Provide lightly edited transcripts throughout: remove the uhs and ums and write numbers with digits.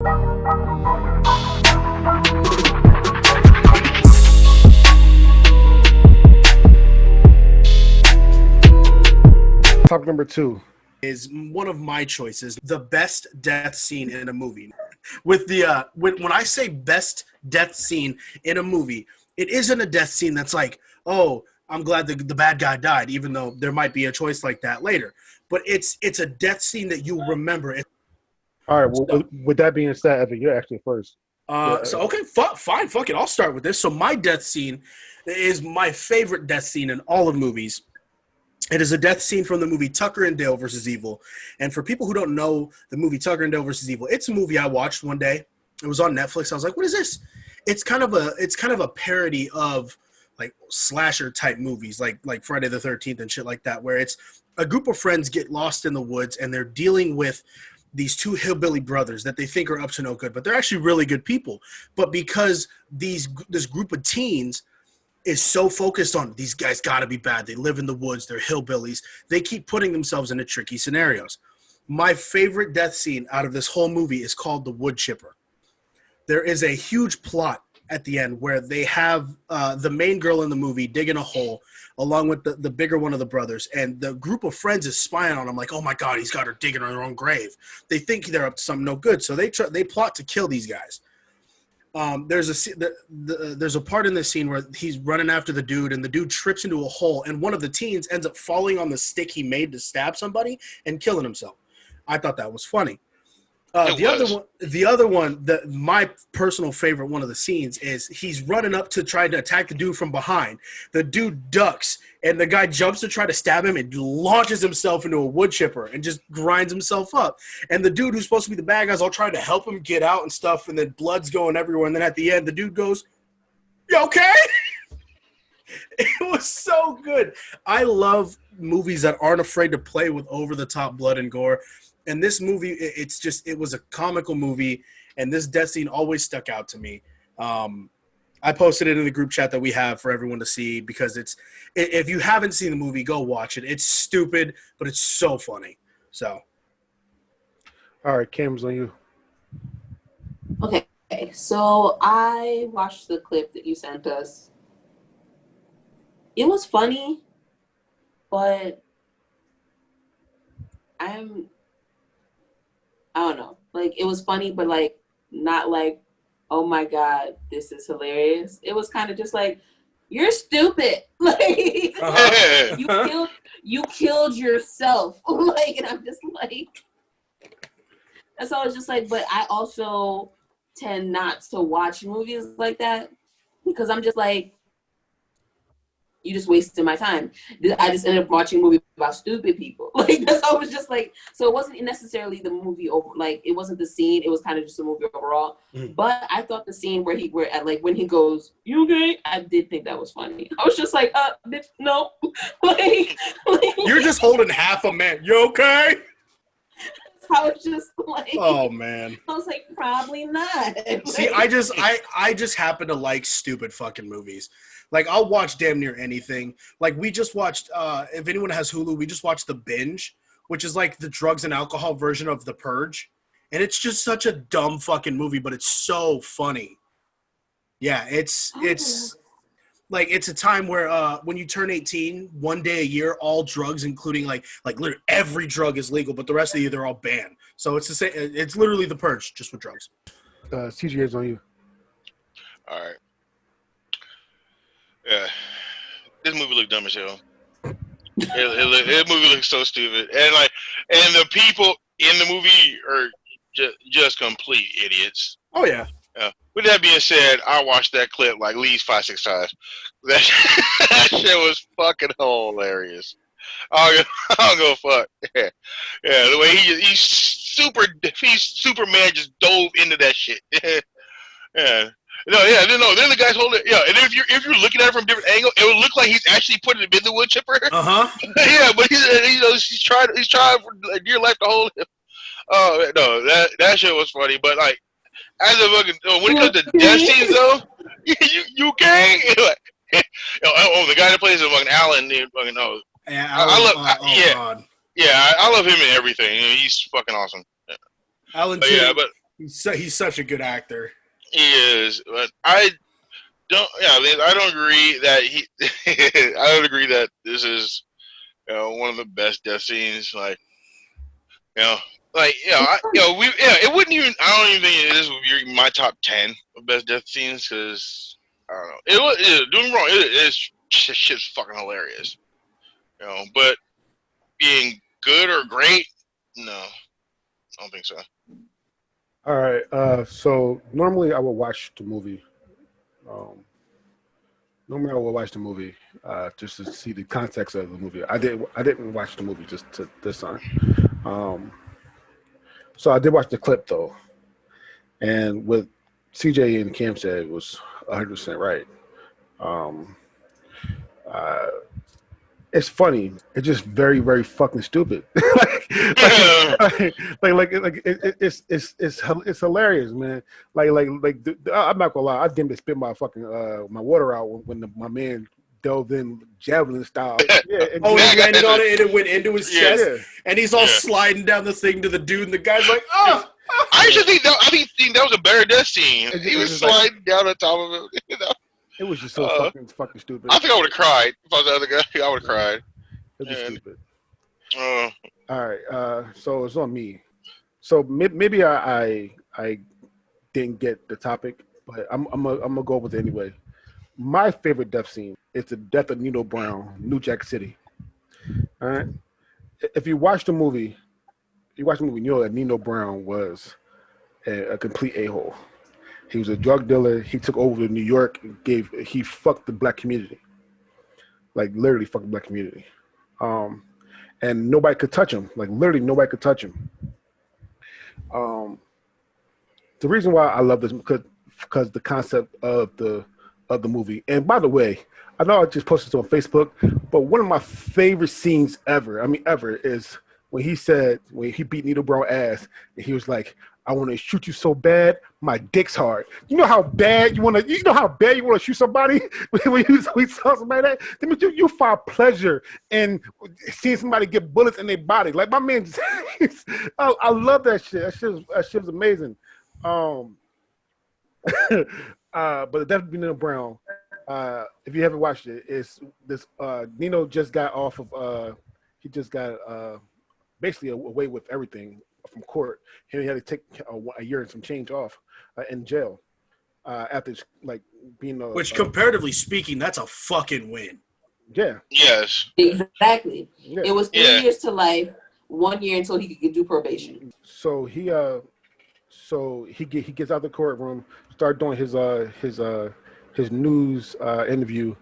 Top number 2 is one of my choices. The best death scene in a movie. With the when I say best death scene in a movie, it isn't a death scene that's like, oh, I'm glad the bad guy died, even though there might be a choice like that later. But it's a death scene that you remember. All right. Well, with that being said, Evan, you're actually first. So okay, fine, fuck it. I'll start with this. So my death scene is my favorite death scene in all of movies. It is a death scene from the movie Tucker and Dale versus Evil. And for people who don't know the movie Tucker and Dale versus Evil, it's a movie I watched one day. It was on Netflix. I was like, what is this? It's kind of a parody of like slasher type movies like Friday the 13th and shit like that, where it's a group of friends get lost in the woods and they're dealing with these two hillbilly brothers that they think are up to no good, but they're actually really good people. But because this group of teens is so focused on these guys got to be bad, they live in the woods, they're hillbillies, they keep putting themselves into tricky scenarios. My favorite death scene out of this whole movie is called The Wood Chipper. There is a huge plot at the end where they have the main girl in the movie digging a hole along with the bigger one of the brothers, and the group of friends is spying on them like, oh my God, he's got her digging her own grave. They think they're up to something no good, so they plot to kill these guys. There's a part in this scene where he's running after the dude, and the dude trips into a hole, and one of the teens ends up falling on the stick he made to stab somebody and killing himself. I thought that was funny. The other one, my personal favorite one of the scenes is he's running up to try to attack the dude from behind. The dude ducks, and the guy jumps to try to stab him and launches himself into a wood chipper and just grinds himself up. And the dude who's supposed to be the bad guy's all trying to help him get out and stuff, and then blood's going everywhere. And then at the end, the dude goes, "You okay?" It was so good. I love movies that aren't afraid to play with over-the-top blood and gore. And this movie, it was a comical movie, and this death scene always stuck out to me. I posted it in the group chat that we have for everyone to see because if you haven't seen the movie, go watch it. It's stupid, but it's so funny. So, all right, Cam's on you. Okay, so I watched the clip that you sent us. It was funny, but I don't know. Like, it was funny, but like not like, oh my God, this is hilarious. It was kind of just like, you're stupid. Like, you killed yourself. Like, and I'm just like, that's all. It's just like, but I also tend not to watch movies like that because I'm just like, you just wasted my time. I just ended up watching a movie about stupid people. Like, that's all. It was just like, so it wasn't necessarily the movie over, like, it wasn't the scene. It was kind of just a movie overall. Mm-hmm. But I thought the scene where when he goes, "You okay?" I did think that was funny. I was just like, bitch, no. like, you're just holding half a man. You okay? I was just like, oh man. I was like, probably not. See, I just happen to like stupid fucking movies. Like, I'll watch damn near anything. Like, we just watched, if anyone has Hulu, we just watched The Binge, which is like the drugs and alcohol version of The Purge. And it's just such a dumb fucking movie, but it's so funny. Yeah, it's like, it's a time where when you turn 18, one day a year, all drugs, including like literally every drug is legal, but the rest of the year they're all banned. So it's the same. It's literally The Purge, just with drugs. CJ is on you. All right. Yeah, this movie looked dumb as hell. It movie looks so stupid, and the people in the movie are just complete idiots. Oh yeah. With that being said, I watched that clip like at least 5-6 times. That shit was fucking hilarious. I'll go fuck. Yeah, the way he's Superman just dove into that shit. Yeah. No. Then the guy's holding. Yeah, and if you're looking at it from a different angle, it would look like he's actually putting him in the wood chipper. Yeah, but he's trying for dear life to hold him. Oh no, that shit was funny. But like, as a fucking when it comes to death scenes though, you okay? The guy that plays the fucking Alan, fucking Yeah, I love him in everything. He's fucking awesome. Alan Tudyk. He's such a good actor. He is, but I don't. Yeah, I don't agree that he. I don't agree that this is one of the best death scenes. Like, you know, it wouldn't even. I don't even think this would be my top 10 of best death scenes because I don't know. Doing wrong. Shit's fucking hilarious. But being good or great, no, I don't think so. All right. So normally I would watch the movie. Just to see the context of the movie. I didn't watch the movie just to this time. So I did watch the clip though, and what CJ and Cam said was 100% right. It's funny. It's just very, very fucking stupid. It's hilarious, man. I'm not gonna lie. I didn't spit my fucking my water out when my man delved in javelin style. Yeah. He landed on it and it went into his chest, and he's all sliding down the thing to the dude, and the guy's like, "Oh." I actually think that was a better death scene. He was sliding down on top of it. It was just so fucking stupid. I think I would have cried if I was the other guy. I would have cried. It was stupid. All right. So it's on me. So maybe I didn't get the topic, but I'm gonna go with it anyway. My favorite death scene is the death of Nino Brown, New Jack City. All right. If you watch the movie, you know that Nino Brown was a complete a-hole. He was a drug dealer. He took over New York. He fucked the black community, like literally fucked the black community, and nobody could touch him. Like literally nobody could touch him. The reason why I love this because the concept of the movie. And by the way, I know I just posted this on Facebook, but one of my favorite scenes ever is when he beat Nino Brown ass, and he was like, "I want to shoot you so bad, my dick's hard." You know how bad you want to shoot somebody when you saw somebody like that. That means you find pleasure in seeing somebody get bullets in their body. Like my man, I love that shit. That shit was amazing. But definitely Nino Brown. If you haven't watched it, it's this. Nino just got off of. He just got basically away with everything from court. He had to take a year and some change off in jail after like being. Which, comparatively speaking, that's a fucking win. Yeah. Yes. Exactly. Yeah. It was 3 years to life, 1 year until he could do probation. So he gets out of the courtroom, start doing his news interview,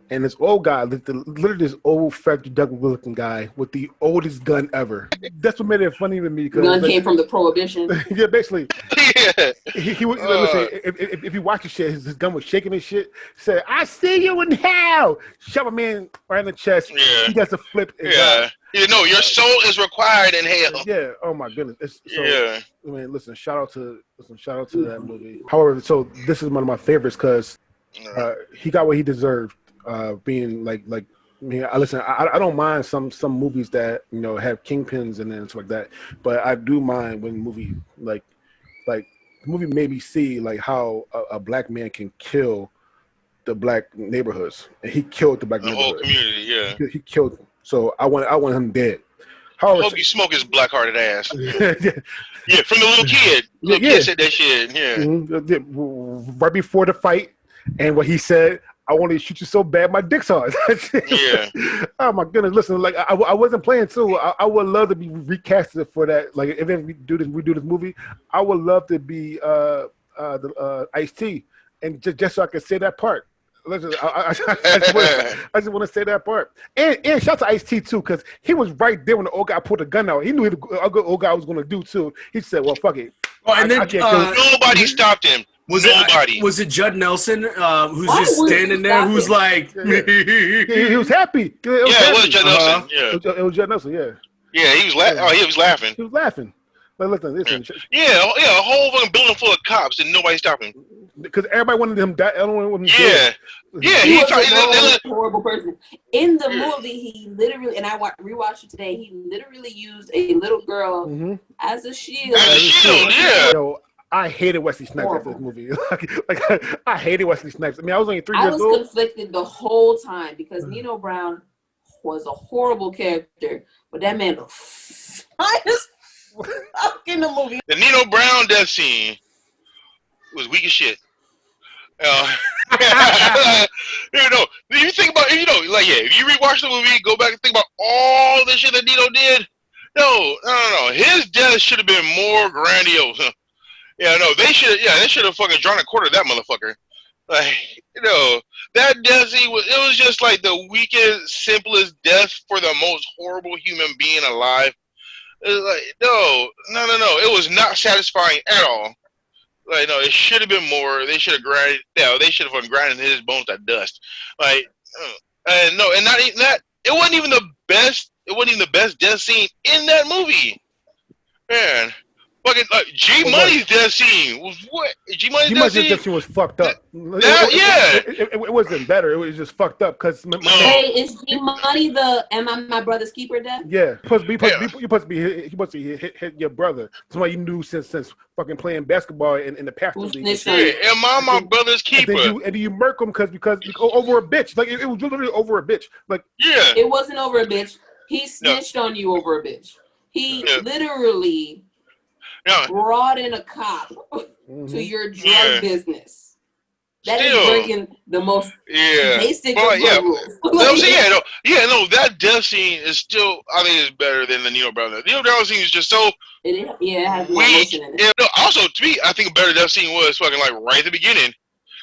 and this old guy, literally this old Frederick Douglass looking guy with the oldest gun ever. That's what made it funny to me. The gun came from the Prohibition. Yeah, basically. Yeah. He was listen, if you watch the shit, his gun was shaking and shit. Said, "I see you in hell." Shot my man right in the chest. Yeah. He does a flip. And your soul is required in hell. Yeah. Oh my goodness. I mean, listen. Shout out to that movie. However, so this is one of my favorites because he got what he deserved. Being like I mean, I don't mind some movies that have kingpins and stuff like that, but I do mind when movie like the movie made me see like how a black man can kill the black neighborhoods, and he killed the black neighborhood. Whole community. Yeah, he killed them. So I want him dead. However, I hope you smoke his black-hearted ass. Yeah, from the little kid. Little kid said that shit. Yeah. Mm-hmm. Right before the fight, and what he said, "I want to shoot you so bad, my dick's hard." Yeah. Oh my goodness! Listen, like I wasn't playing too. I would love to be recasted for that. Like if we do this movie, I would love to be the Ice-T, and just so I can say that part. Listen, I just want to say that part. And shout out to Ice-T too, because he was right there when the old guy pulled the gun out. He knew what the old guy was going to do too. He said, "Well, fuck it." Oh, and then nobody stopped him. Was it Judd Nelson who's just standing there? Who's like, he was happy. It was Judd Nelson. Yeah, it was Judd Nelson. Yeah. Yeah, he was laughing. Oh, he was laughing. He was laughing. But listen. Yeah, a whole fucking building full of cops and nobody stopped him. Because everybody wanted him die. Everyone wanted him dead. Yeah, he was a horrible person. In the movie, he literally, and I rewatched it today, he literally used a little girl as a shield. As a shield, yeah. Yo, I hated Wesley Snipes after this movie. I hated Wesley Snipes. I mean, I was only 3 years old. I was conflicted the whole time because Nino Brown was a horrible character, but that man was fine as fuck in the movie. The Nino Brown death scene was weak as shit. You think about, if you rewatch the movie, go back and think about all the shit that Nino did. No. His death should have been more grandiose. They should have fucking drawn a quarter of that motherfucker. Like, that death scene it was just like the weakest, simplest death for the most horrible human being alive. It was like, no. It was not satisfying at all. Like, no, it should have been more. They should have grinded. They should have grinded his bones to dust. Like, and not even that. It wasn't even the best. It wasn't even the best death scene in that movie. Man, fucking G Money's death scene was what? G Money's death scene was fucked up. It wasn't better. It was just fucked up because. Hey, is G Money the Am I My Brother's Keeper death? Yeah, he supposed to hit your brother. Somebody you knew since fucking playing basketball in the Pastor League. Am I my brother's keeper? And then you murk him because over a bitch. Like it was literally over a bitch. Like it wasn't over a bitch. He snitched on you over a bitch. He literally brought in a cop to your drug business. That is breaking the most basic of rules. That death scene is still, I think, is better than the Nino Brown. The Nino Brown scene is just so it has more weak. emotion in it. Also, to me, I think a better death scene was fucking like right at the beginning,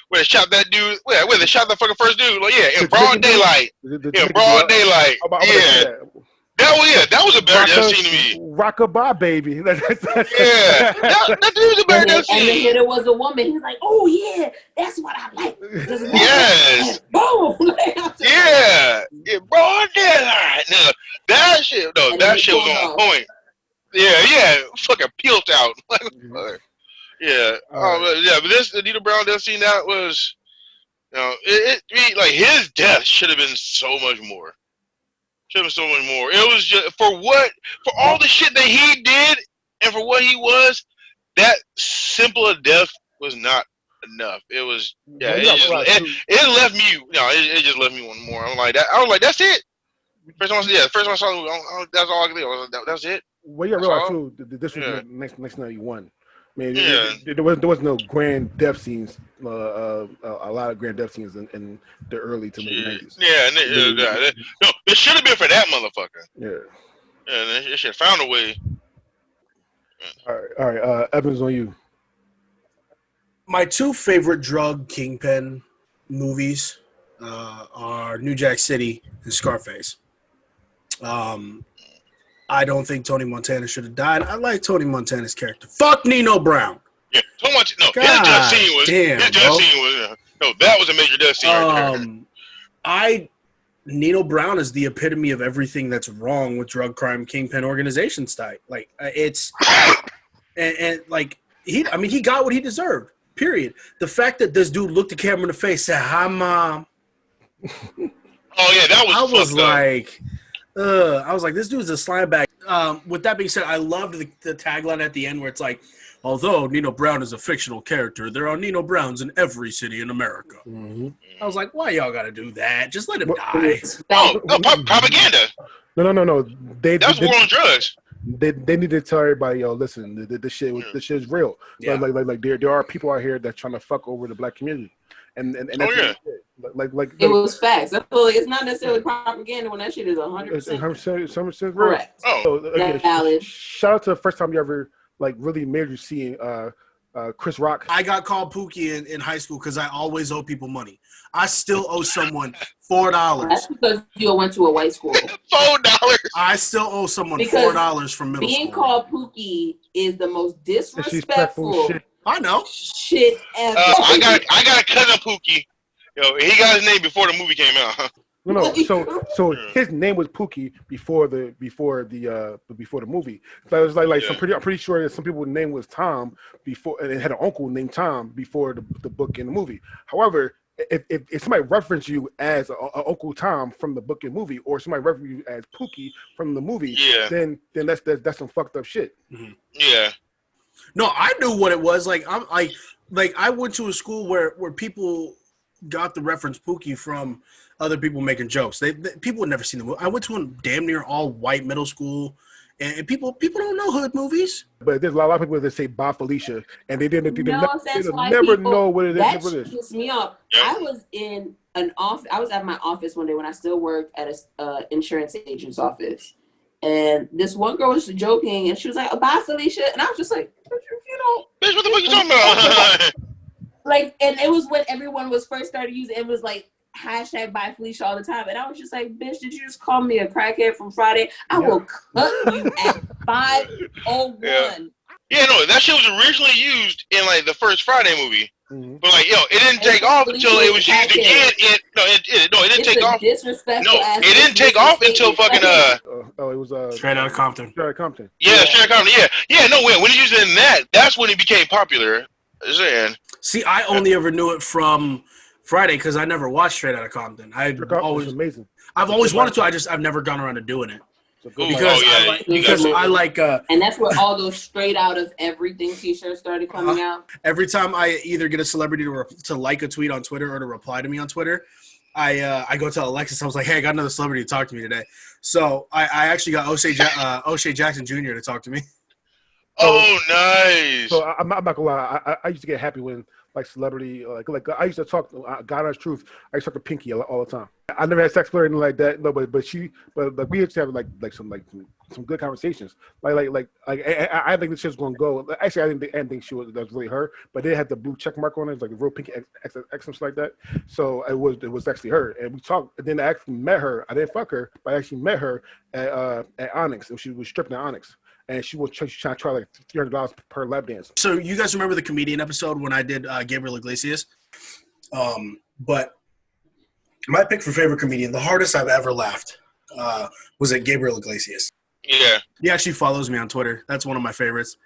where they shot that dude. Where they shot the fucking first dude. Like, in broad daylight. That was a better death scene to me. Rockabye, baby. That dude was a better death scene. And then here there was a woman. He's like, "Oh yeah, that's what I like." Yes. Boom. Broad daylight. No, that shit. No, that shit was on point. Fucking peeled out. But this Anita Brown death scene, that was, his death should have been so much more. Should have been so much more. It was just for all the shit that he did and for what he was, that simple a death was not enough. It was it left me. It just left me one more. I was like, that's it. First time I saw it, that's all I could think. That's it. Well, you realize too, this was next 91. Man, there was no grand death scenes. A lot of grand death scenes in the early to mid 90s. It should have been for that motherfucker. Yeah, it should have found a way. All right. Evans, on you. My 2 favorite drug kingpin movies are New Jack City and Scarface. I don't think Tony Montana should have died. I like Tony Montana's character. Fuck Nino Brown. Yeah, Tony Montana. No, his death scene was. That was a major death scene right there. Nino Brown is the epitome of everything that's wrong with drug crime kingpin organization style. Like it's, and like he got what he deserved. Period. The fact that this dude looked the camera in the face, said, "Hi, mom." I was like, this dude's a slime bag. With that being said, I loved the tagline at the end where it's like, although Nino Brown is a fictional character, there are Nino Browns in every city in America. Mm-hmm. I was like, why y'all got to do that? Just let him die. Propaganda. No. That's war on drugs. They need to tell everybody, listen, this shit is real. Yeah. Like there are people out here that's trying to fuck over the black community. And that's like it was facts. I feel like it's not necessarily propaganda when that shit is 100% real. Correct. So again, shout out to the first time you ever really made you see Chris Rock. I got called Pookie in high school because I always owe people money. I still owe someone $4. That's because you went to a white school. $4. I still owe someone $4 from middle school. Being called Pookie is the most disrespectful shit. I know. Shit ever. I got a cousin Pookie. He got his name before the movie came out. No. So his name was Pookie before the movie. So it was like I'm pretty sure that some people's name was Tom before, and it had an uncle named Tom before the book and the movie. However, if somebody referenced you as a Uncle Tom from the book and movie, or somebody referenced you as Pookie from the movie, then that's some fucked up shit. Mm-hmm. Yeah. No, I knew what it was. Like I went to a school where people got the reference Pookie from other people making jokes. People had never seen the movie. I went to a damn near all white middle school, and people don't know hood movies. But there's a lot of people that say "Bye Felicia," and they didn't. That's why never people, know what it is. That shit pissed me off. I was in an office. I was at my office one day when I still worked at a insurance agent's office, and this one girl was joking, and she was like, "Bye Felicia," and I was just like, "You know, bitch, what the fuck you talking about?" Like, and it was when everyone was first started using it was like hashtag by Felicia all the time. And I was just like, bitch, did you just call me a crackhead from Friday? I will cut you at 5:01. Yeah, no, that shit was originally used in like the first Friday movie. Mm-hmm. But like, it didn't take off until it was used again. It didn't take off. Disrespectful. No, it didn't take off until fucking it was Straight Outta Compton. Straight Outta Compton. Yeah, Straight Outta Compton. Yeah. No, when he used it in that's when he became popular. See, I only ever knew it from Friday because I never watched Straight Outta Compton. I've always wanted to. I've never gone around to doing it. Because I like and that's where all those straight out of everything t-shirts started coming out. Every time I either get a celebrity to like a tweet on Twitter or to reply to me on Twitter, I go tell Alexis, I was like, hey, I got another celebrity to talk to me today. So I actually got O'Shea Jackson Jr. to talk to me. Oh, nice. So I'm not gonna lie. I used to get happy when like celebrity like I used to talk to God honest truth. I used to talk to Pinky all the time. I never had sex with her or anything like that. No, but we used to have like some good conversations. Like I think this shit's gonna go. Actually, I didn't think that was really her, but they had the blue check mark on it, like the real Pinky X like that. So it was actually her, and we talked. And then I actually met her. I didn't fuck her, but I actually met her at Onyx, and she was stripping at Onyx. And she was trying to try like $300 per lap dance. So you guys remember the comedian episode when I did Gabriel Iglesias? But my pick for favorite comedian, the hardest I've ever laughed, was at Gabriel Iglesias. Yeah. He actually follows me on Twitter. That's one of my favorites.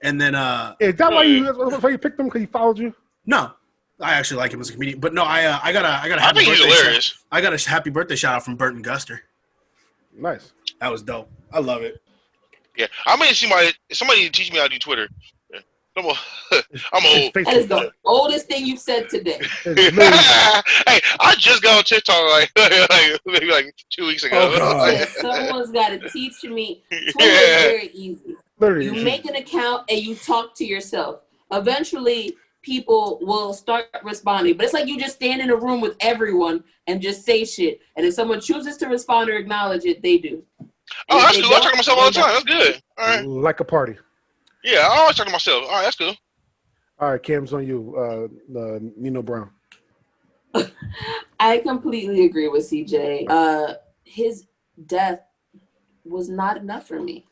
And then is that why you picked him? Because he followed you? No. I actually like him as a comedian. But no, I got a happy birthday hilarious. I got a happy birthday shout out from Burton Guster. Nice. That was dope. I love it. Yeah, I mean, somebody teach me how to do Twitter. Yeah. I'm old. That is the oldest thing you've said today. Hey, I just got on TikTok maybe like 2 weeks ago. Oh, someone's got to teach me. Twitter is very easy. You make an account and you talk to yourself. Eventually, people will start responding. But it's like you just stand in a room with everyone and just say shit. And if someone chooses to respond or acknowledge it, they do. Oh, that's cool. I talk to myself all the time. That's good. All right. Like a party. Yeah, I always talk to myself. All right, that's cool. All right, Cam's on you, Nino Brown. I completely agree with CJ. His death was not enough for me.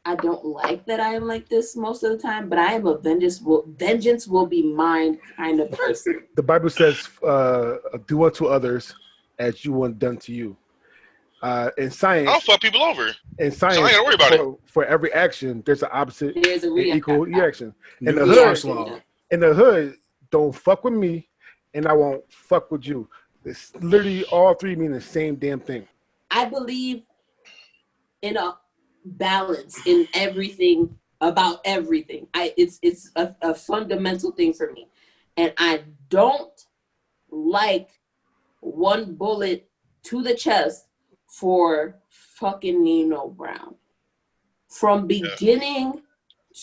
I don't like that I am like this most of the time, but I am a vengeance will be mine kind of person. The Bible says, do unto others as you want done to you. In science, I'll fuck people over. In science, so I ain't gotta worry about it. For every action, there's an opposite and equal reaction. In the hood, don't fuck with me, and I won't fuck with you. It's literally all three mean the same damn thing. I believe in a balance in everything about everything. It's a fundamental thing for me, and I don't like one bullet to the chest for fucking Nino Brown. From beginning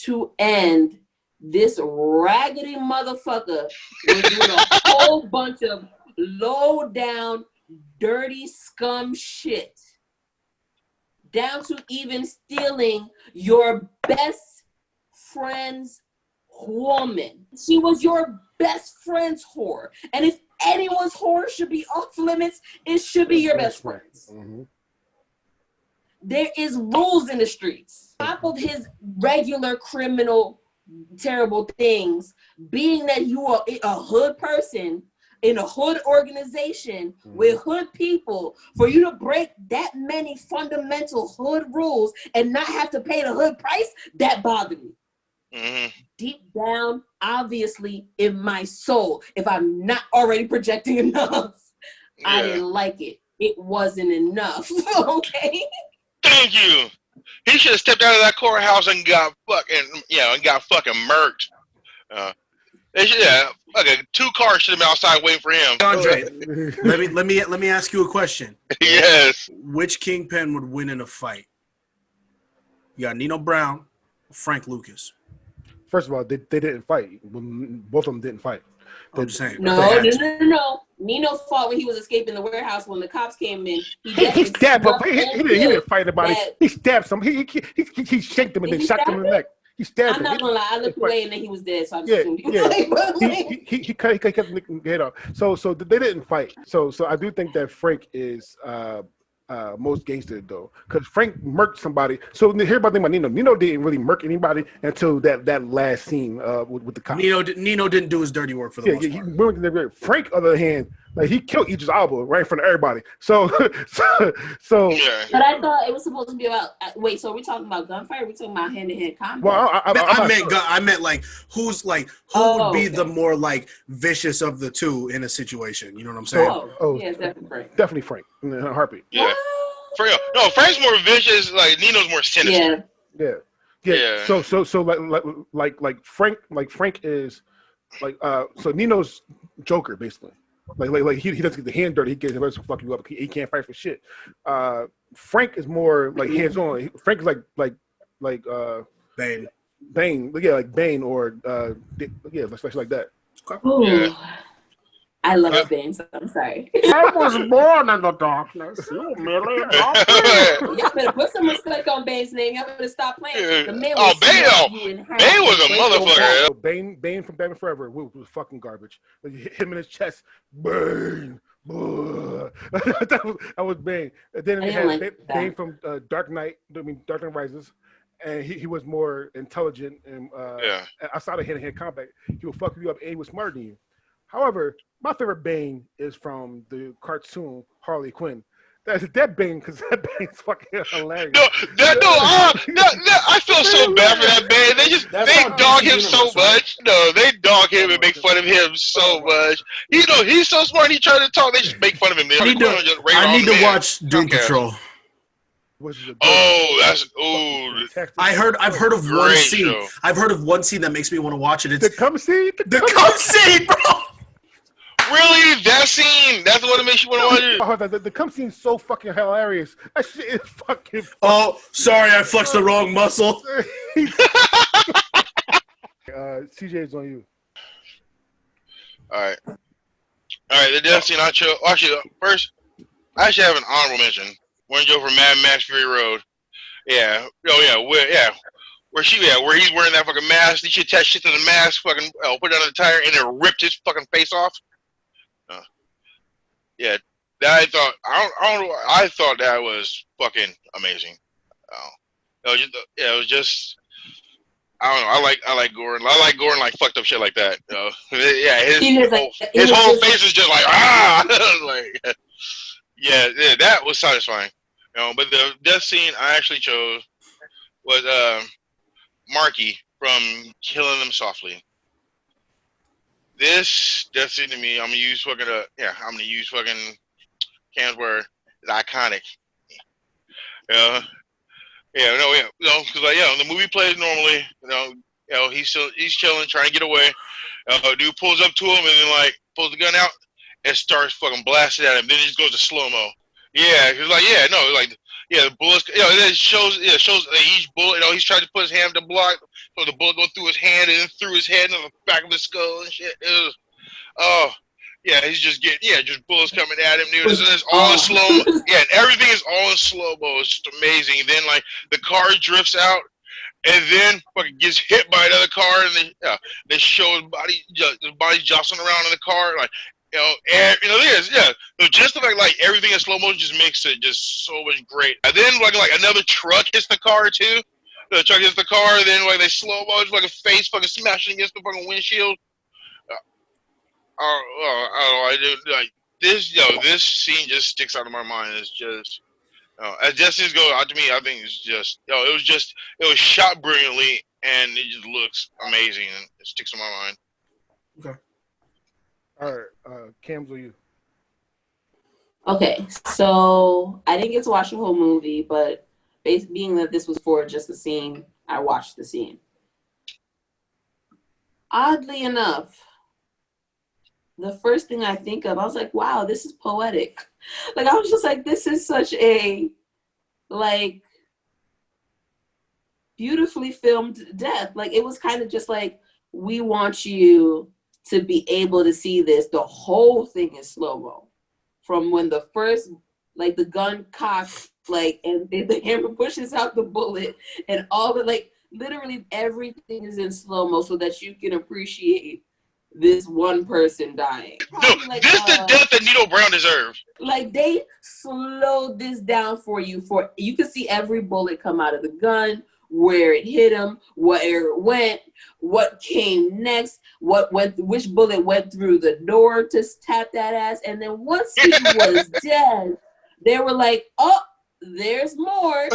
to end, this raggedy motherfucker was doing a whole bunch of low down, dirty scum shit. Down to even stealing your best friend's woman. She was your best friend's whore. And if anyone's whore should be off limits, it should be your best friend's. Mm-hmm. There is rules in the streets. On top of his regular criminal, terrible things, being that you are a hood person in a hood organization with hood people, for you to break that many fundamental hood rules and not have to pay the hood price, that bothered me. Mm-hmm. Deep down, obviously, in my soul, if I'm not already projecting enough, I didn't like it. It wasn't enough. Okay? Thank you. he should have stepped out of that courthouse and got fucking murked. They should, okay, 2 cars should have been outside waiting for him. Andre, let me ask you a question. Yes. Which kingpin would win in a fight? You got Nino Brown, or Frank Lucas. First of all, they didn't fight. Both of them didn't fight. I'm just saying. No. Nino fought when he was escaping the warehouse when the cops came in. He stabbed him. He didn't fight anybody. He stabbed some. He shanked him and then shot him in the neck. He stabbed him. I'm not gonna lie. I looked away and then he was dead. So I just assumed he was he cut the head off. So they didn't fight. So I do think that Frank is most gangster though, because Frank murked somebody. So hear about the thing about Nino. Nino didn't really murk anybody until that last scene with the cops. Nino didn't do his dirty work for the most part. Frank, on the other hand, like he killed Idris Elba right in front of everybody. So. But I thought it was supposed to be about. Wait, so are we talking about gunfight? Or are we talking about hand-to-hand combat? Well, I meant like who would be the more like vicious of the two in a situation? You know what I'm saying? Yeah, definitely Frank. Definitely Frank. In a heartbeat. Yeah. No, Frank's more vicious. Like Nino's more sinister. Yeah. So like Frank is like so Nino's Joker basically. Like he doesn't get the hand dirty. He gets the to fuck you up. He can't fight for shit. Frank is more like hands on. Frank is like Bane. Yeah, like Bane or like that. Yeah. I love Bane, so I'm sorry. I was born in the darkness. You merely Y'all better put some respect on Bane's name. Y'all better stop playing. The man was Bane was a motherfucker. Bane from Batman Forever was fucking garbage. Like, him in his chest, Bane. that was Bane. And then we had Bane from Dark Knight. Dark Knight Rises. And he was more intelligent and outside of hand-to-hand combat, he would fuck you up and he was smarter than you. However, my favorite Bane is from the cartoon Harley Quinn. That Bane, because that Bane's fucking hilarious. I feel so bad for that Bane. They dog him so much. No, they dog him and make fun of him so much. He's so smart. He trying to talk. They just make fun of him. I need to watch Doom Patrol. I've heard of one scene. Show. I've heard of one scene that makes me want to watch it. It's the cum scene. The cum scene, bro. Really? That scene? That's the one that makes you want to watch it? The cum scene is so fucking hilarious. That shit is fucking. Oh, sorry, I flexed the wrong muscle. CJ is on you. All right. The death scene I chose. Actually, first, I actually have an honorable mention. One Joe from Mad Max Fury Road. Yeah. Oh yeah. Where he's wearing that fucking mask. He attached shit to the mask. Fucking put it on the tire and it ripped his fucking face off. Yeah. That I thought that was fucking amazing. It was just. I don't know. I like Gordon. I like Gordon like fucked up shit like that. His whole face is just like like. Yeah, that was satisfying. But the death scene I actually chose was Marky from Killing Them Softly. This death scene to me, I'm gonna use fucking Cam's word, is iconic. Because the movie plays normally. He's chilling, trying to get away. Dude pulls up to him and then pulls the gun out and starts fucking blasting at him. Then it just goes to slow mo. Yeah, because the bullets. It shows each bullet. He's trying to put his hand to block, so the bullet go through his hand and then through his head and the back of his skull and shit. It was, he's just getting just bullets coming at him, dude. It's all in slow. Yeah, everything is all in slow mo. It's just amazing. And then the car drifts out, and then fucking gets hit by another car, and they show his body jostling around in the car, So just the fact everything in slow motion just makes it just so much great. And then another truck hits the car too. The truck hits the car, and then they slow motion a face fucking smashing against the fucking windshield. This scene just sticks out of my mind. It's just as death scenes go out to me, I think it's just it was shot brilliantly and it just looks amazing and it sticks in my mind. Okay. All right, Cam's with you. Okay, so I didn't get to watch the whole movie, but being that this was for just the scene, I watched the scene. Oddly enough, the first thing I think of, I was like, wow, this is poetic. Like, I was just like, this is such a, like, beautifully filmed death. Like, it was kind of just like, we want you to be able to see this. The whole thing is slow-mo. From when the first, like, the gun cocks, like, and the hammer pushes out the bullet, and all the, like, literally everything is in slow-mo so that you can appreciate this one person dying. No, like, this is the death that Nino Brown deserved. Like, they slowed this down for you. You can see every bullet come out of the gun, where it hit him, where it went, what came next, which bullet went through the door to tap that ass, and then once he was dead, they were like, oh, there's more.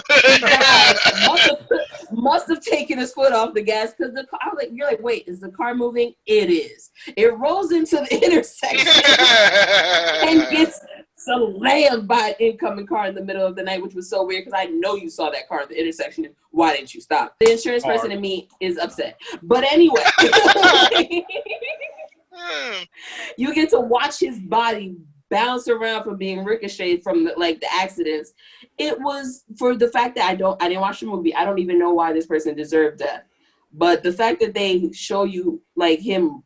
Must have taken his foot off the gas, because I was like, you're like, wait, is the car moving? It is. It rolls into the intersection and gets slammed by an incoming car in the middle of the night, which was so weird because I know you saw that car at the intersection. Why didn't you stop? The insurance person in me is upset. But anyway, you get to watch his body bounce around from being ricocheted from the accidents. It was, for the fact that I didn't watch the movie, I don't even know why this person deserved death. But the fact that they show you like him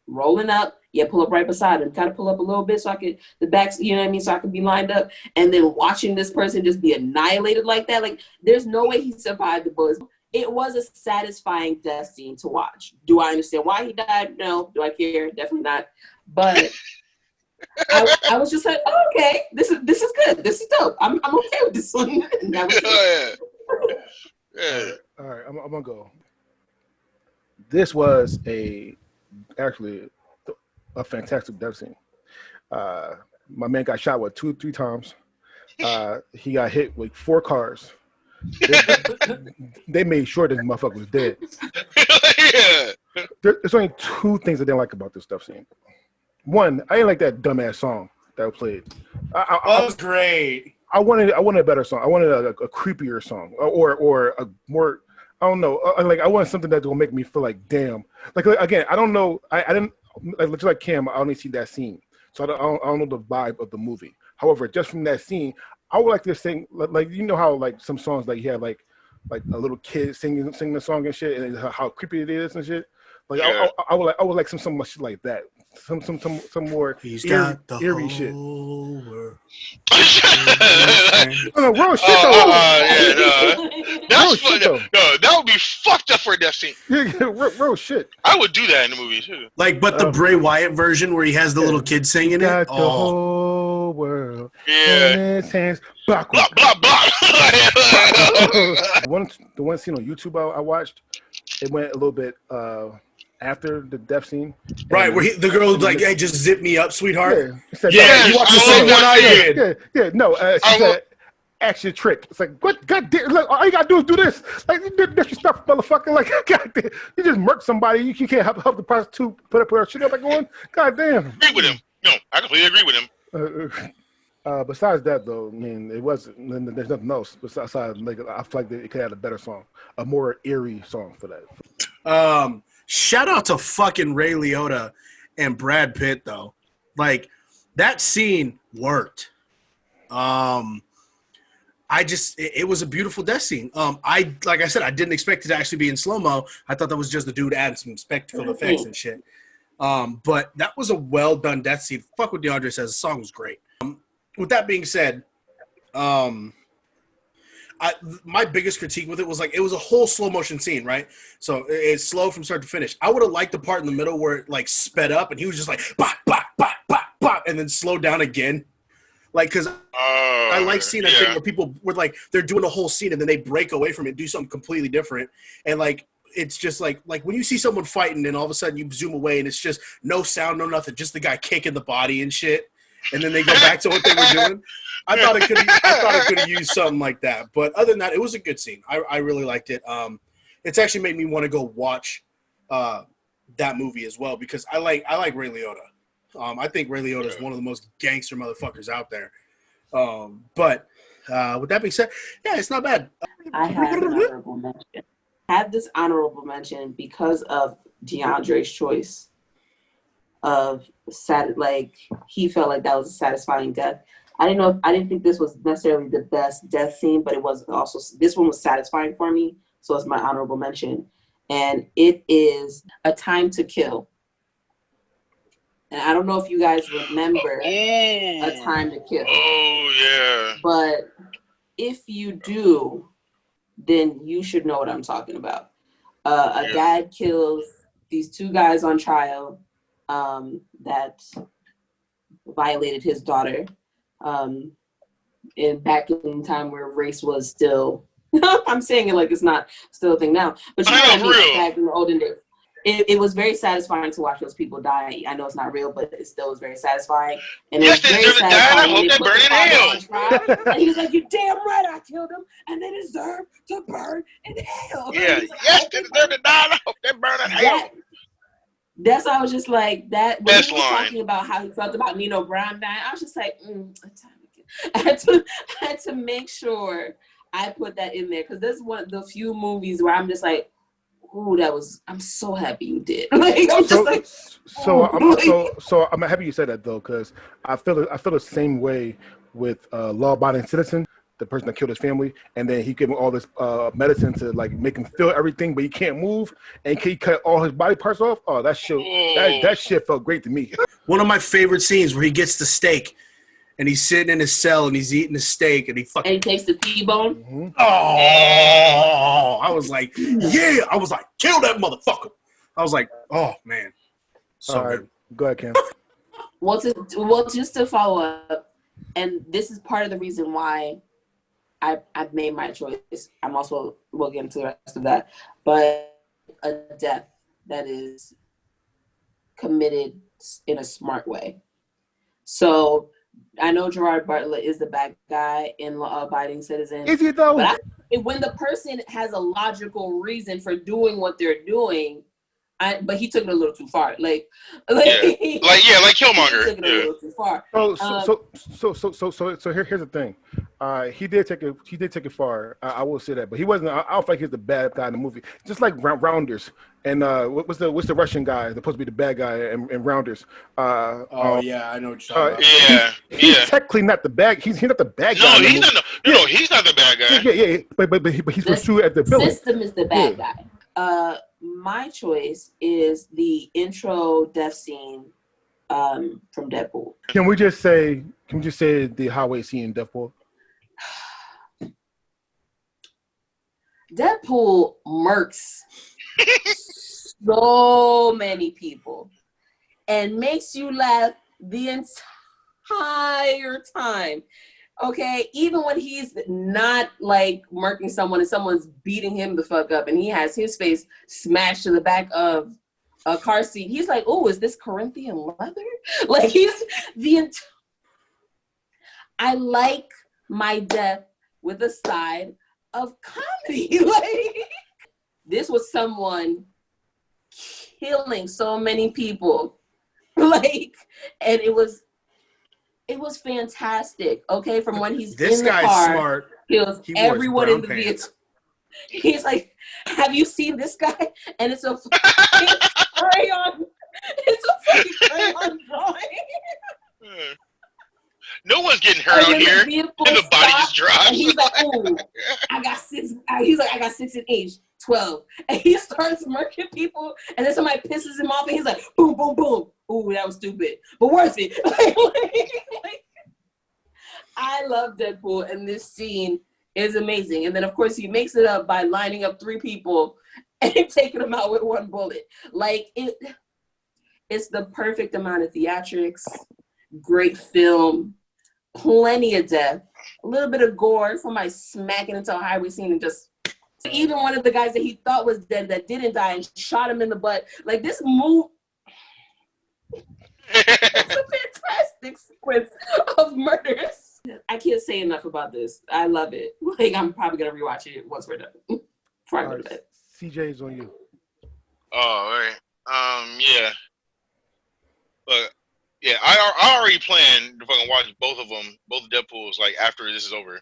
rolling up, pull up right beside him, kind of pull up a little bit so I could, the backs, you know what I mean, so I could be lined up, and then watching this person just be annihilated like that, like, there's no way he survived the bullets. It was a satisfying death scene to watch. Do I understand why he died? No. Do I care? Definitely not. But I was just like, oh, okay, this is good. This is dope. I'm okay with this one. And that was yeah. All right, I'm gonna go. This was actually a fantastic death scene. My man got shot 2-3 times. He got hit with 4 cars. They made sure this motherfucker was dead. Yeah. There's only 2 things I didn't like about this death scene. One, I didn't like that dumbass song that was played. That was great. I wanted a better song. I wanted a creepier song, or a more, I don't know. I wanted something that will make me feel like, damn. Like again, I don't know. I didn't just like Cam. I only see that scene, so I don't know the vibe of the movie. However, just from that scene, I would like to sing, like, you know how like some songs, like you have like a little kid singing the song and shit, and how creepy it is and shit. Like yeah. I would like some much shit like that. Some more eerie shit. No, real shit though. That's funny. No, that would be fucked up for a death scene. real shit. I would do that in the movie too. Like, but the Bray Wyatt version where he has the little kid singing it. The whole world in his hands. Blah, blah, blah. The one scene on YouTube I watched, it went a little bit after the death scene. Right, where the girl was like, hey, just zip me up, sweetheart. Yeah, you watched the same one I did. Yeah, no, she said, action trick. It's like, what? God damn, like, all you gotta do is do this. Like, you did this stuff, motherfucker. Like, God damn, you just murk somebody. You can't help the prostitute put her shit up and going. God damn. Agree with him. No, I completely agree with him. Besides that, though, I mean, it wasn't. There's nothing else besides, like, I feel like it could have a better song, a more eerie song for that. Shout out to fucking Ray Liotta and Brad Pitt, though. Like, that scene worked. It was a beautiful death scene. Like I said, I didn't expect it to actually be in slow-mo. I thought that was just the dude adding some spectacle effects and shit. But that was a well-done death scene. Fuck what DeAndre says. The song was great. With that being said, my biggest critique with it was, like, it was a whole slow motion scene, right? So it's slow from start to finish. I would have liked the part in the middle where it, like, sped up and he was just like, bop, bop, bop, bop, bop, and then slowed down again. Like, because I like seeing that thing where people were like, they're doing a whole scene and then they break away from it, do something completely different. And, like, it's just like when you see someone fighting and all of a sudden you zoom away and it's just no sound, no nothing, just the guy kicking the body and shit. And then they go back to what they were doing. I thought it could have used something like that. But other than that, it was a good scene. I really liked it. It's actually made me want to go watch that movie as well because I like Ray Liotta. I think Ray Liotta is one of the most gangster motherfuckers out there. But With that being said, yeah, it's not bad. I have an honorable mention. I have this honorable mention because of DeAndre's choice of he felt like that was a satisfying death. I didn't think this was necessarily the best death scene, but it was also, this one was satisfying for me, so it's my honorable mention. And it is A Time to Kill. And I don't know if you guys remember A Time to Kill. Oh yeah. But if you do, then you should know what I'm talking about. A dad kills these two guys on trial that violated his daughter. And back in time where race was still, I'm saying it like it's not still a thing now, but you know what I mean, back in the olden days. It was very satisfying to watch those people die. I know it's not real, but it still was very satisfying. And yes, they deserve to die. I hope they burn in hell. And he was like, "You're damn right, I killed them, and they deserve to burn in hell." Yeah, like, yes, they deserve to die. I hope they burn in hell. That's why I was just like that. When Best he was line. talking about how he felt about Nino Brown dying, I was just like, I had to make sure I put that in there, because this is one of the few movies where I'm just like, ooh, I'm so happy you did. Like, I'm just like, so I'm happy you said that though, because I feel the same way with Law-Abiding Citizen, the person that killed his family, and then he gave him all this medicine to like make him feel everything, but he can't move, and he cut all his body parts off. Oh, that shit felt great to me. One of my favorite scenes where he gets the steak, and he's sitting in his cell and he's eating the steak, and he takes the T-bone. Mm-hmm. Oh, I was like, yeah. I was like, kill that motherfucker. I was like, oh man, so good. Go ahead, Cam. Well, just to follow up, and this is part of the reason why I've made my choice. I'm also, we'll get into the rest of that, but a death that is committed in a smart way. So I know Gerard Butler is the bad guy in Law-Abiding Citizen. Is he though? But when the person has a logical reason for doing what they're doing, but he took it a little too far. Like Killmonger. He took it a little too far. So here's the thing. He did take it far. I will say that, but he wasn't. I don't think he's the bad guy in the movie. Just like Rounders, and what's the Russian guy supposed to be the bad guy in Rounders? Yeah, I know what you're talking about. He's technically not the bad. He's not the bad guy. No, he's not. No, he's not the bad guy. Yeah. But he's pursued at the villain. System is the bad guy. My choice is the intro death scene from Deadpool. Can we just say the highway scene in Deadpool? Deadpool murks so many people and makes you laugh the entire time. Okay, even when he's not like murking someone and someone's beating him the fuck up and he has his face smashed to the back of a car seat, he's like, "Oh, is this Corinthian leather?" Like I like my death with a side of comedy. Like, this was someone killing so many people, like, and it was fantastic. Okay, from when he's this in the guy's car, smart. kills everyone in the vehicle. He's like, "Have you seen this guy?" And it's a fucking crayon. It's a fucking crayon drawing. No one's getting hurt out here, and the body just drops. And he's like, "Ooh, I got 6." He's like, "I got 6 in each, 12." And he starts murking people, and then somebody pisses him off, and he's like, "Boom, boom, boom." Ooh, that was stupid, but worth it. Like, I love Deadpool, and this scene is amazing. And then, of course, he makes it up by lining up 3 people and taking them out with 1 bullet. Like, it's the perfect amount of theatrics, great film, plenty of death, a little bit of gore, somebody smacking into a highway scene, and just even one of the guys that he thought was dead that didn't die and shot him in the butt. Like, this move, it's a fantastic sequence of murders. I can't say enough about this. I love it. Like, I'm probably gonna rewatch it once we're done. Before I go to bed. CJ is on you. Oh, right. Yeah. But yeah, I already planned to fucking watch both of them, both Deadpools, like after this is over.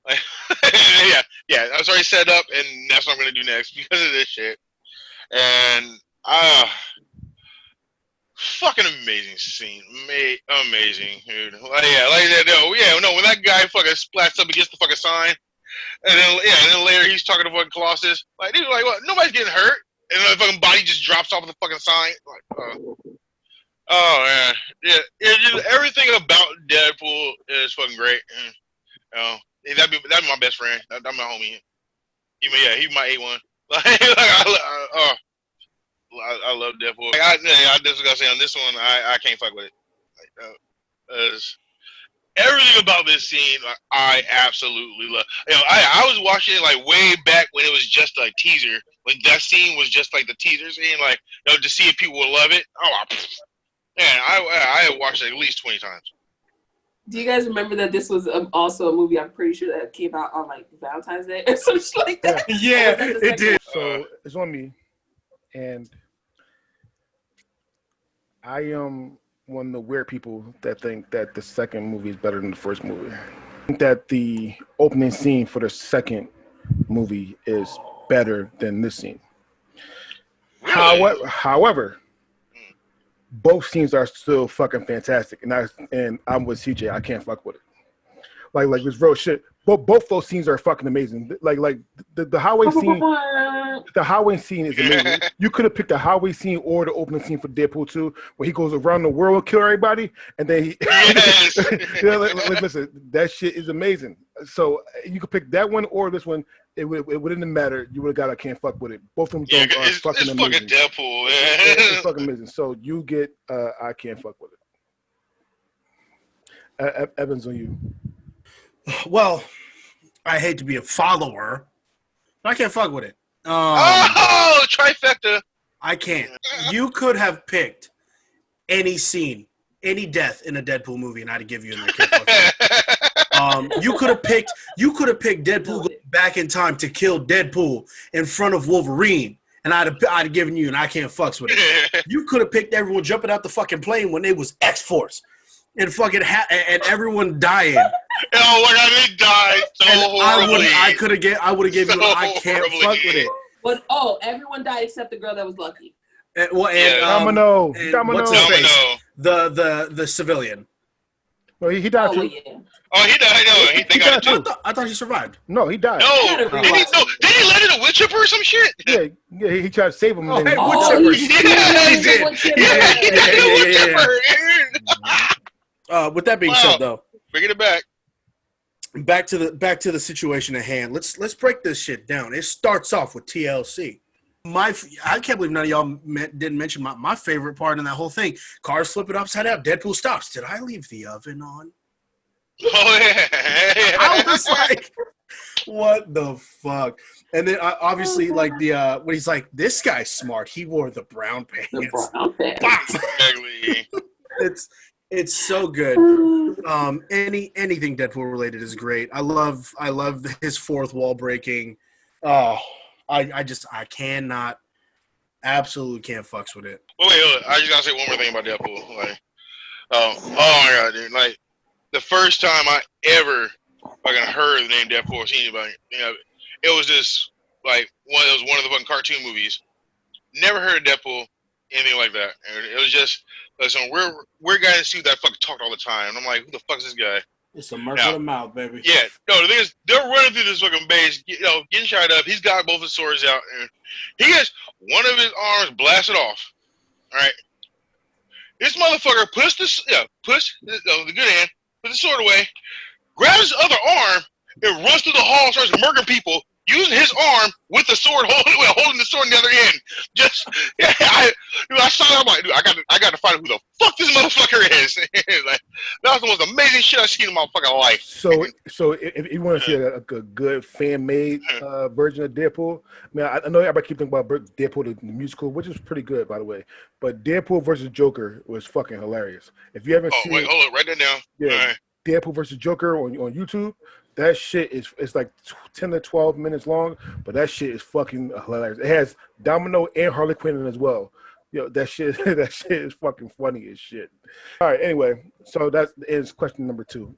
Like, yeah. I was already set up, and that's what I'm gonna do next because of this shit. And fucking amazing scene, amazing, dude. Like that. No, when that guy fucking splats up against the fucking sign, and then later he's talking to fucking Colossus. Like, dude, like what? Nobody's getting hurt, and then the fucking body just drops off of the fucking sign. Like, oh man, just everything about Deadpool is fucking great. That'd be my best friend. That's my homie. He my A1. I love Deadpool. I just gotta say on this one, I can't fuck with it. Everything about this scene, I absolutely love. I was watching it like way back when it was just a teaser. When that scene was just like the teaser scene, like to see if people would love it. Oh, man, I have watched it at least 20 times. Do you guys remember that this was also a movie? I'm pretty sure that came out on like Valentine's Day or something like that. Yeah, it did. So it's on me, and I am one of the weird people that think that the second movie is better than the first movie. I think that the opening scene for the second movie is better than this scene. Really? However, both scenes are still fucking fantastic, and I'm with CJ. I can't fuck with it. Like this real shit. Both those scenes are fucking amazing. Like the highway scene. The highway scene is amazing. You could have picked the highway scene or the opening scene for Deadpool 2, where he goes around the world, kill everybody, and then he. Yes. Listen, that shit is amazing. So you could pick that one or this one. It wouldn't matter. You would have got I can't fuck with it. Both of them are fucking amazing. It's fucking Deadpool. It's fucking amazing. So you get I can't fuck with it. Evans, on you. Well, I hate to be a follower, but I can't fuck with it. Trifecta. I can't. You could have picked any scene, any death in a Deadpool movie, and I'd give you an I can't fuck with it. You could have picked Deadpool going back in time to kill Deadpool in front of Wolverine, and I'd have given you an I can't fucks with it. You could have picked everyone jumping out the fucking plane when it was X-Force. And fucking and everyone dying. Oh my god, they died so horribly. I would have given you I can't fuck with it. But everyone died except the girl that was lucky. Domino. What's his face? The civilian. Well, he died too. Yeah. Oh, he died. No, he died too. I thought he survived. No, he died. No, did he let in a wood chipper or some shit? Yeah, he tried to save him. He did. With that being said, though, bringing it back to the situation at hand. Let's break this shit down. It starts off with TLC. I can't believe none of y'all didn't mention my favorite part in that whole thing. Cars flipping upside down. Deadpool stops. Did I leave the oven on? Oh yeah. I was like, what the fuck? And then obviously like when he's like, this guy's smart. He wore the brown pants. The brown pants. Exactly. It's so good. Anything Deadpool related is great. I love his fourth wall breaking. Oh, I cannot, absolutely can't fucks with it. Wait, I just gotta say one more thing about Deadpool. Like, oh my god, dude! Like, the first time I ever fucking heard the name Deadpool or seen anybody, it was just like one of the fucking cartoon movies. Never heard of Deadpool, anything like that. And it was just. Listen, we're guys in suit that fucking talked all the time. And I'm like, who the fuck is this guy? It's a murk of the mouth, baby. Yeah. No, the thing is, they're running through this fucking base, getting shot up. He's got both his swords out. And he has one of his arms blasted off. All right. This motherfucker puts the good hand, puts the sword away, grabs his other arm, and runs through the hall and starts murdering people. Using his arm with the sword, holding the sword in the other end. I saw that. I'm like, dude, I got to find out who the fuck this motherfucker is. Like, that was the most amazing shit I've seen in my fucking life. So if you want to see a good fan-made version of Deadpool, I know everybody keep thinking about Deadpool the musical, which is pretty good, by the way. But Deadpool versus Joker was fucking hilarious. If you haven't seen, wait, hold on, write that down. Yeah, right. Deadpool versus Joker on YouTube. That shit it's like 10 to 12 minutes long, but that shit is fucking hilarious. It has Domino and Harley Quinn in as well. That shit is fucking funny as shit. All right, anyway, so that is question number 2.